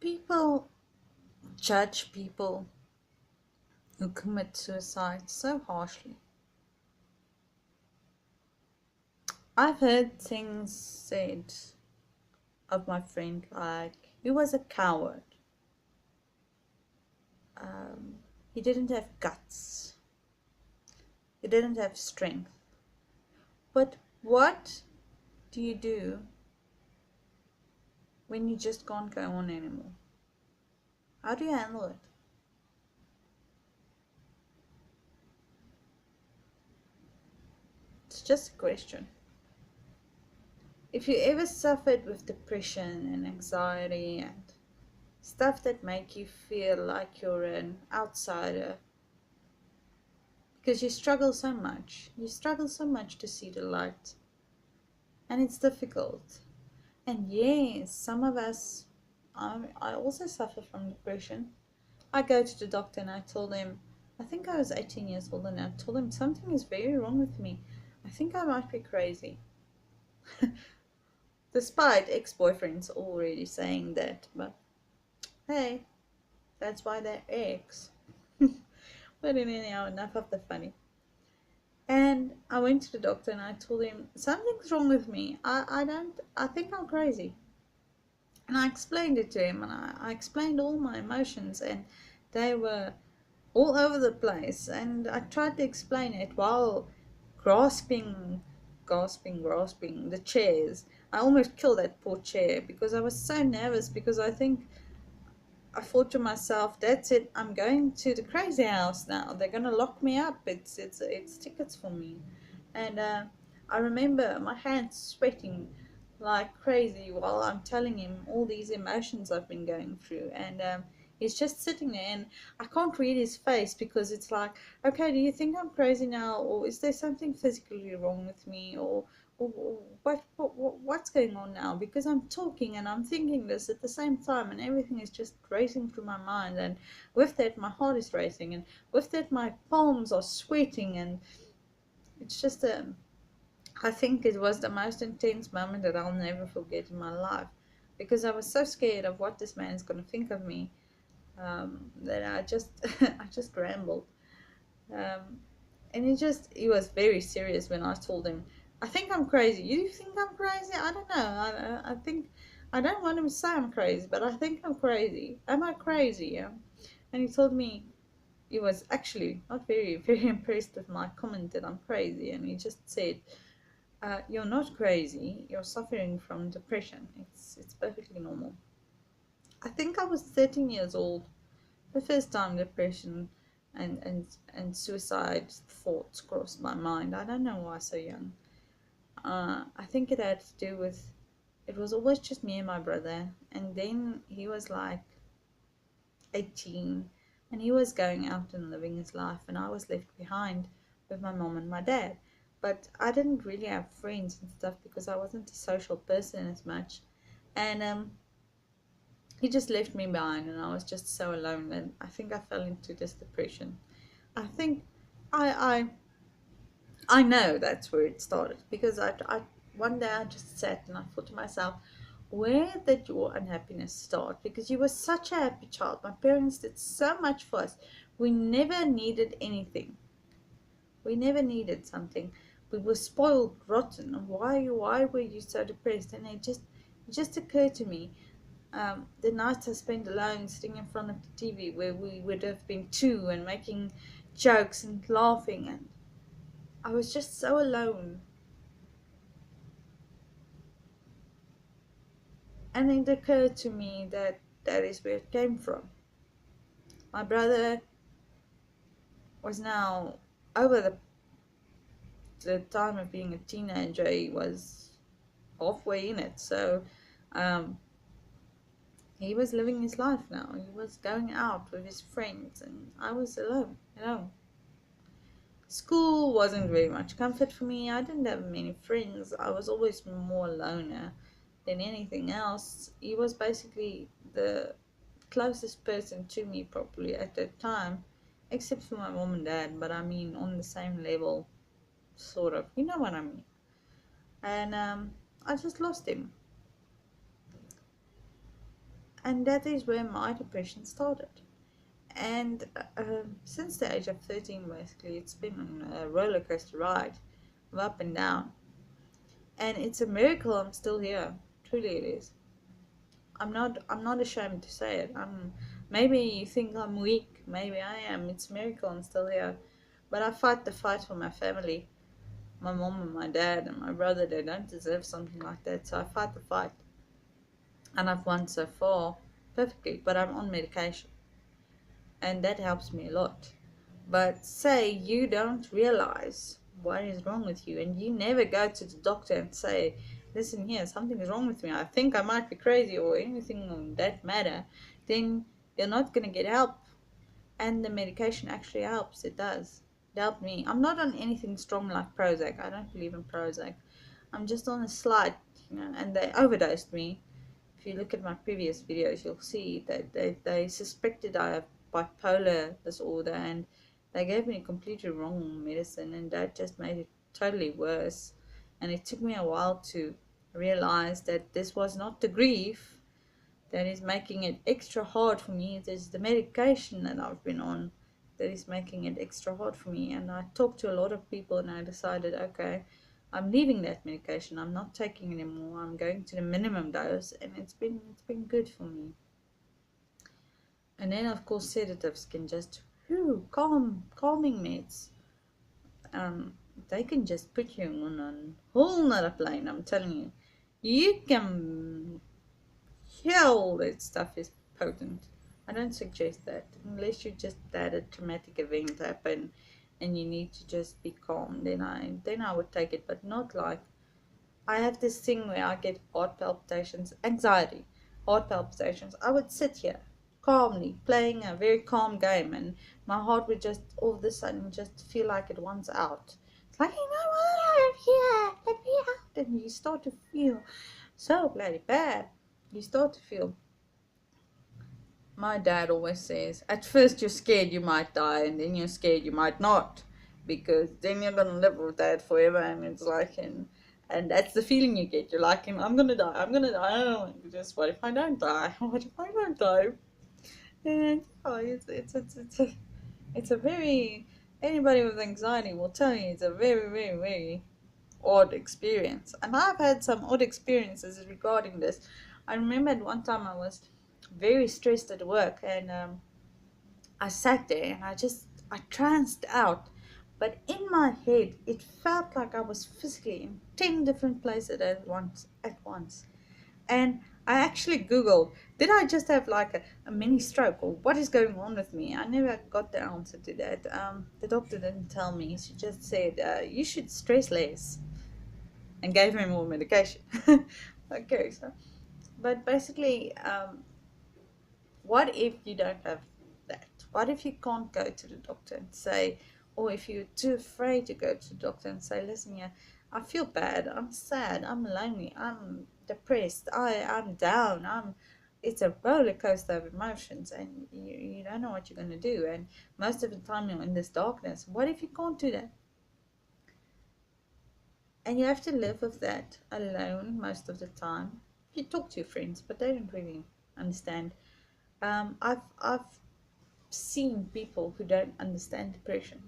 People judge people who commit suicide so harshly. I've heard things said of my friend like he was a coward. Um, he didn't have guts. He didn't have strength. But what do you do when you just can't go on anymore? How do you handle it? It's just a question. If you ever suffered with depression and anxiety and stuff that make you feel like you're an outsider because you struggle so much to see the light, and it's difficult. And yes, some of us, I also suffer from depression. I go to the doctor and I told him, I think I was 18 years old, and I told him something is very wrong with me. I think I might be crazy. Despite ex-boyfriends already saying that, but hey, that's why they're ex. But anyhow, enough of the funny. And I went to the doctor and I told him something's wrong with me. I think I'm crazy. And I explained it to him, and I explained all my emotions, and they were all over the place. And I tried to explain it while grasping the chairs. I almost killed that poor chair because I was so nervous, because I thought to myself, that's it, I'm going to the crazy house now. They're gonna lock me up. It's tickets for me. And I remember my hands sweating like crazy while I'm telling him all these emotions I've been going through. And he's just sitting there, and I can't read his face because it's like, okay, do you think I'm crazy now, or is there something physically wrong with me, or what's going on now? Because I'm talking and I'm thinking this at the same time, and everything is just racing through my mind, and with that my heart is racing, and with that my palms are sweating, and it's just I think it was the most intense moment that I'll never forget in my life, because I was so scared of what this man is going to think of me, that I just I just rambled. Um, and he was very serious when I told him, I think I'm crazy. You think I'm crazy? I don't know. I think, I don't want him to say I'm crazy, but I think I'm crazy. Am I crazy? Yeah. And he told me he was actually not very, very impressed with my comment that I'm crazy. And he just said, you're not crazy. You're suffering from depression. It's perfectly normal. I think I was 13 years old. The first time depression and suicide thoughts crossed my mind. I don't know why so young. I think it had to do with, it was always just me and my brother, and then he was like 18, and he was going out and living his life, and I was left behind with my mom and my dad. But I didn't really have friends and stuff because I wasn't a social person as much, and he just left me behind, and I was just so alone, and I think I fell into this depression. I think I I know that's where it started, because I one day I just sat and I thought to myself, where did your unhappiness start? Because you were such a happy child. My parents did so much for us. We never needed anything. We never needed something. We were spoiled rotten. Why were you so depressed? And it just occurred to me, the nights I spent alone sitting in front of the TV, where we would have been two and making jokes and laughing, and I was just so alone. And it occurred to me that that is where it came from. My brother was now over the time of being a teenager. He was halfway in it. So um, he was living his life now. He was going out with his friends, and I was alone, School wasn't very much comfort for me. I didn't have many friends. I was always more loner than anything else. He was basically the closest person to me probably at that time, except for my mom and dad, but I mean on the same level, sort of. You know what I mean? And I just lost him. And that is where my depression started. And since the age of 13, basically, it's been a roller coaster ride of up and down. And it's a miracle I'm still here. Truly, it is. I'm not ashamed to say it. Maybe you think I'm weak. Maybe I am. It's a miracle I'm still here. But I fight the fight for my family. My mom and my dad and my brother, they don't deserve something like that. So I fight the fight. And I've won so far perfectly. But I'm on medication. And that helps me a lot. But say you don't realize what is wrong with you and you never go to the doctor and say, listen here, something is wrong with me. I think I might be crazy or anything on that matter, then you're not going to get help. And the medication actually helps. It does. It helped me. I'm not on anything strong like Prozac. I don't believe in Prozac. I'm just on a slight, and they overdosed me. If you look at my previous videos, you'll see that they suspected I have bipolar disorder, and they gave me completely wrong medicine, and that just made it totally worse. And it took me a while to realize that this was not the grief that is making it extra hard for me. It is the medication that I've been on that is making it extra hard for me. And I talked to a lot of people, and I decided, okay, I'm leaving that medication. I'm not taking it anymore. I'm going to the minimum dose, and it's been good for me. And then of course sedatives can just calming meds. They can just put you on a whole nother plane. I'm telling you, you can heal that stuff is potent. I don't suggest that unless you just had a traumatic event happen and you need to just be calm. Then I would take it, but not like I have this thing where I get heart palpitations, anxiety, heart palpitations. I would sit here calmly playing a very calm game, and my heart would just all of a sudden just feel like it wants out. It's like, what? Here, let me out. And you start to feel so bloody bad. You start to feel. My dad always says, at first you're scared you might die, and then you're scared you might not, because then you're gonna live with that forever, and it's like, and that's the feeling you get. You're like, I'm gonna die, I'm gonna die. Oh, just what if I don't die? What if I don't die? And oh, it's a very, anybody with anxiety will tell you it's a very, very, very odd experience. And I've had some odd experiences regarding this. I remember at one time I was very stressed at work, and I sat there and I tranced out. But in my head, it felt like I was physically in 10 different places at once. And I actually Googled, did I just have like a mini stroke, or what is going on with me? I never got the answer to that. The doctor didn't tell me. She just said, you should stress less, and gave me more medication. Okay, so, but basically, what if you don't have that? What if you can't go to the doctor and say, or if you're too afraid to go to the doctor and say, listen, yeah, I feel bad, I'm sad, I'm lonely, I'm depressed, I'm down, it's a roller coaster of emotions, and you don't know what you're going to do, and most of the time you're in this darkness. What if you can't do that? And you have to live with that alone most of the time. You talk to your friends, but they don't really understand. I've seen people who don't understand depression.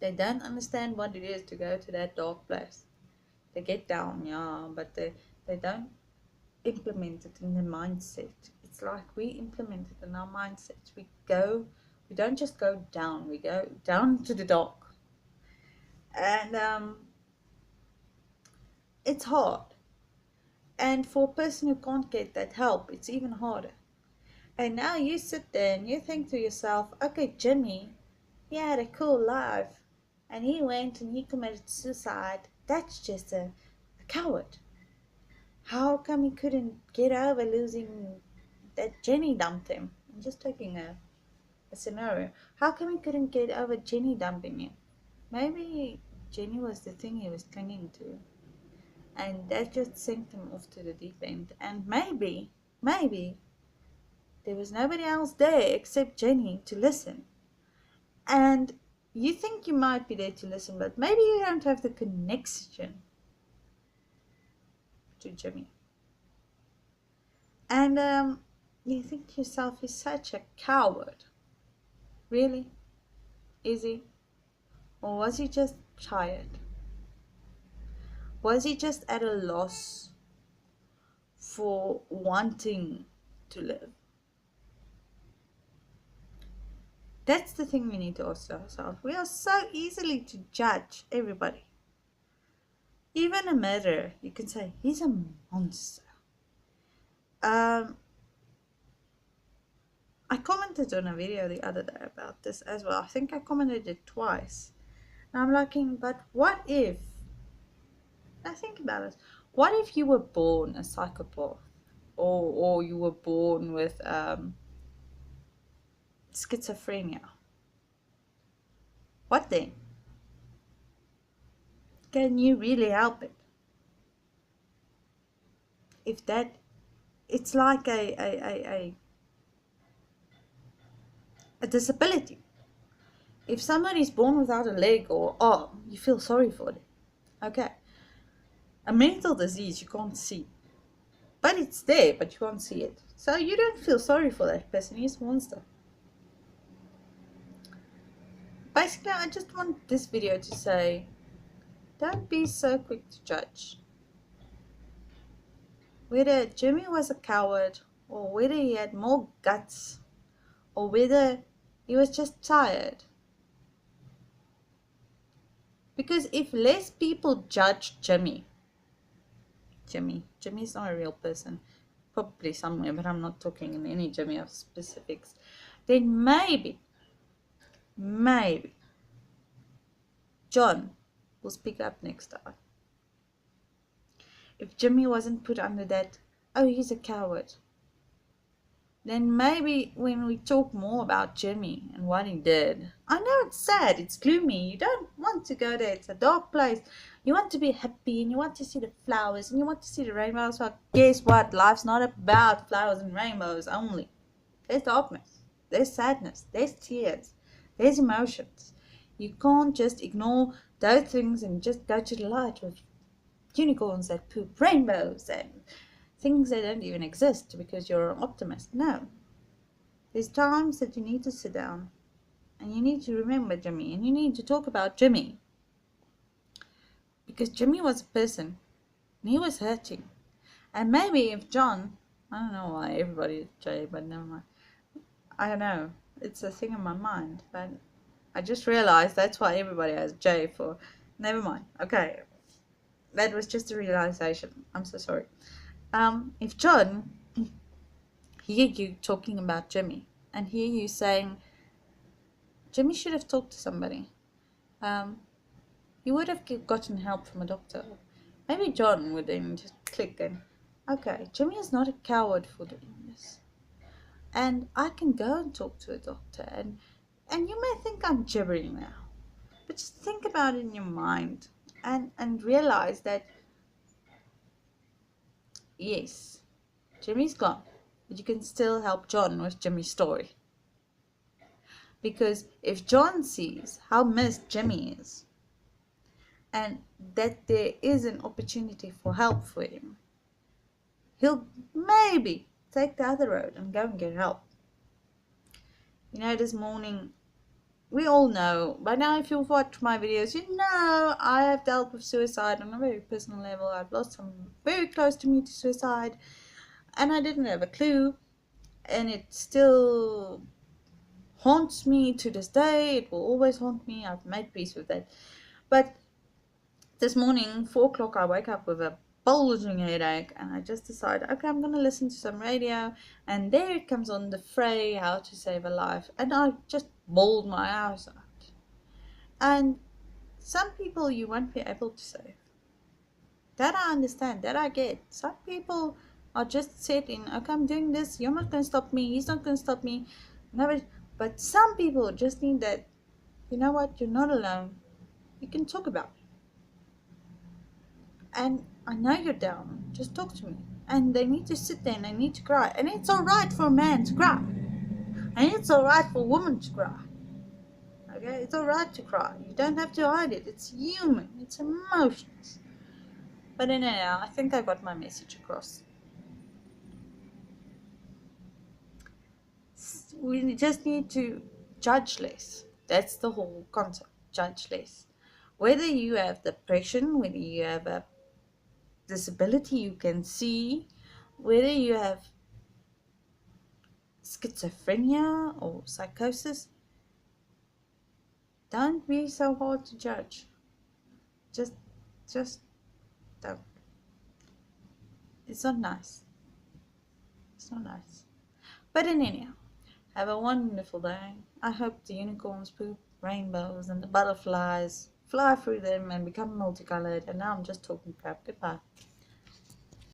They don't understand what it is to go to that dark place. They get down, yeah, but they don't implement it in their mindset. It's like we implement it in our mindsets. We don't just go down, we go down to the dark. And it's hard. And for a person who can't get that help, it's even harder. And now you sit there and you think to yourself, okay, Jimmy, he had a cool life, and he went and he committed suicide. That's just a coward. How come he couldn't get over losing that Jenny dumped him? I'm just taking a scenario. How come he couldn't get over Jenny dumping him? Maybe Jenny was the thing he was clinging to, and that just sent him off to the deep end. And maybe there was nobody else there except Jenny to listen. And you think you might be there to listen, but maybe you don't have the connection to Jimmy. And You think yourself is such a coward. Really? Is he? Or was he just tired? Was he just at a loss for wanting to live? That's the thing we need to ask ourselves. We are so easily to judge everybody. Even a murderer, you can say, he's a monster. I commented on a video the other day about this as well. I think I commented it twice. And I'm like, but what if, now think about it, what if you were born a psychopath? Or you were born with schizophrenia? What then? Can you really help it? If that, it's like a disability. If somebody's born without a leg or arm, you feel sorry for them. Okay. A mental disease you can't see. But it's there, but you can't see it. So you don't feel sorry for that person. He's a monster. Basically, I just want this video to say, don't be so quick to judge. Whether Jimmy was a coward, or whether he had more guts, or whether he was just tired. Because if less people judge Jimmy's not a real person, probably somewhere, but I'm not talking in any Jimmy of specifics, then maybe John will speak up next time. If Jimmy wasn't put under that, oh, he's a coward, then maybe when we talk more about Jimmy and what he did, I know it's sad, it's gloomy, you don't want to go there, it's a dark place, you want to be happy and you want to see the flowers and you want to see the rainbows, but guess what, life's not about flowers and rainbows only. There's darkness, there's sadness, there's tears, there's emotions. You can't just ignore those things and just go to the light with unicorns that poop rainbows and things that don't even exist because you're an optimist. No. There's times that you need to sit down and you need to remember Jimmy and you need to talk about Jimmy. Because Jimmy was a person and he was hurting. And maybe if John, I don't know why everybody is Jay, but never mind. I don't know. It's a thing in my mind. But I just realized that's why everybody has J for. Never mind. Okay. That was just a realization. I'm so sorry. If John hear you talking about Jimmy and hear you saying Jimmy should have talked to somebody, you would have gotten help from a doctor. Maybe John would then just click and, okay, Jimmy is not a coward for doing this, and I can go and talk to a doctor. And you may think I'm gibbering now, but just think about it in your mind and realize that yes, Jimmy's gone, but you can still help John with Jimmy's story. Because if John sees how missed Jimmy is, and that there is an opportunity for help for him, he'll maybe take the other road and go and get help. You know, this morning, we all know, by now if you've watched my videos, you know I have dealt with suicide on a very personal level. I've lost someone very close to me to suicide, and I didn't have a clue, and it still haunts me to this day. It will always haunt me. I've made peace with that. But this morning, 4 o'clock, I wake up with a bulging headache, and I just decided, okay, I'm going to listen to some radio, and there it comes on, The Fray, How to Save a Life, and I just bawled my eyes out. And some people you won't be able to save. That I understand, that I get. Some people are just set in, okay, I'm doing this, you're not going to stop me, he's not going to stop me. But some people just need that, you know what, you're not alone. You can talk about it. And I know you're down, just talk to me. And they need to sit there and they need to cry. And it's alright for a man to cry. And it's alright for a woman to cry. Okay, it's alright to cry. You don't have to hide it. It's human. It's emotions. But anyhow, I think I got my message across. We just need to judge less. That's the whole concept. Judge less. Whether you have depression, whether you have a disability you can see, whether you have schizophrenia or psychosis, don't be so hard to judge. Just just don't. It's not nice. It's not nice. But anyhow, have a wonderful day. I hope the unicorns poop rainbows and the butterflies fly through them and become multicolored. And now I'm just talking crap. Goodbye.